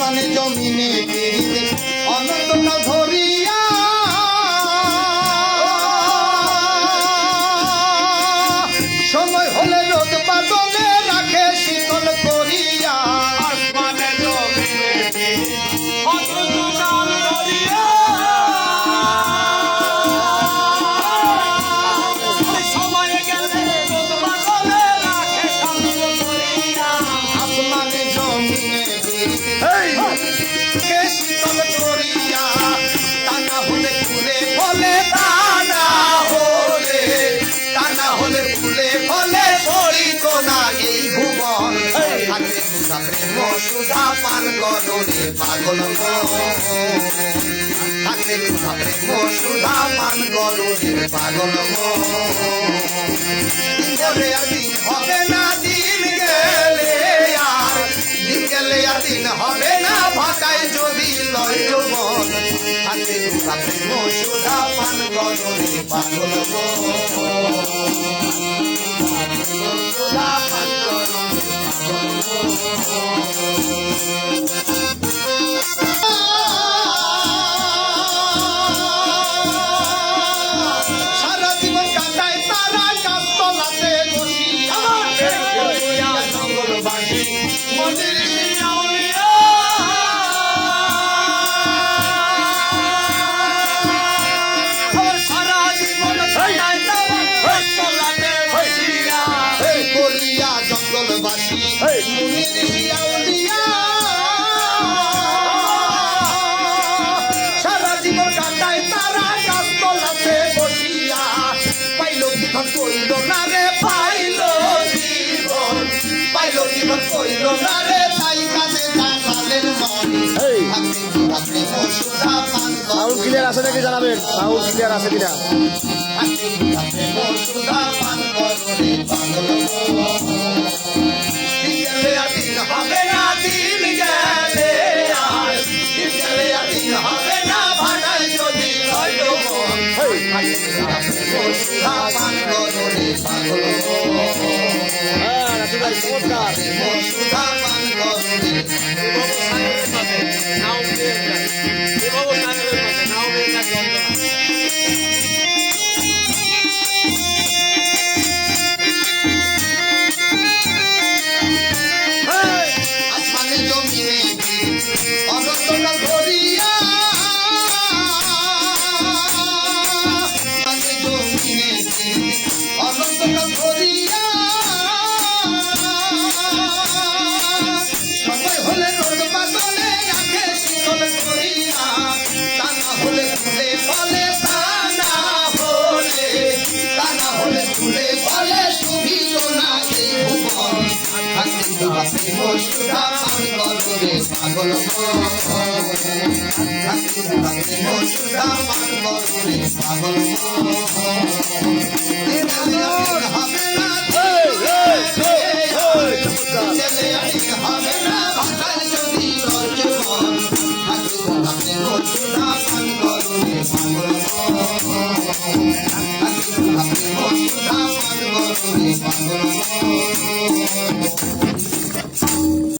আসমানে জমিনে অনন্তকাল ধরিয়া সময় হলে রোদ বাদলে রাখে শীতল করিয়া আসমানে জমিনে অনন্তকাল ধরিয়া সময় গেলে রোদ বাদলে রাখে শান্ত করিয়া আসমানে জমিনে শীতল করিয়া টানা হলে ফুলে ফলে টানা হলে ফুলে ফলে পড়িত না এই ভুবন হাতে সুধা প্রেম সুধা পান গরে পাগল হাতে সুধা প্রেম সুধা পান গরে পাগল দিন আর দিন হবে না দিন গেলে আর দিন হবে না ভাটায় যদি লয় যৌবন হাতে সুধা প্রেম সুধা পান গরে পাগল সুধা পান সারা জীবন কাটায় তারা গাছতলাতে বসিয়া জঙ্গলবাসী মন্দির সারা জীবন কাটায় তারা গাছতলাতে বসিয়া করিয়া জঙ্গলবাসী মুনির শিয়াউলিয়া সারা জীবন কাটায় তারা গাছতলাতে বসিয়া পাইল জীবন কইল না রে পাইল জীবন কইল না রে তাই কাছে কাঁঠালের মন আপনি সুধা পান সাউন্ড ক্লিয়ার আছে নাকি জানাবেন সাউন্ড ক্লিয়ার আছে কিনা সুধা পান করে পাগল দিন হবে না দিন গেলে আর দিন হবে না ভাটায় যদি লয় মন সুধা পান করে পাগল হ্যাঁ রাসু ভাই চমৎকার সুধা পান করে আসমানে জমিনে অনন্তকাল ধরিয়া আসমানে জমিনে অনন্তকাল ধরিয়া সময় হলে রোদ বাদলে রাখে শীতল করিয়া টানা হলে ফুলে ফলে টানা হলে ফুলে ফলে শুভিল না এই ভুবন সুধা পান গরে পাগল সুধা পান গরে পাগল হবে না হবে না ভাষায় যদি রজবন সুধা পান গরে পাগল সুধা পান গরে পাগল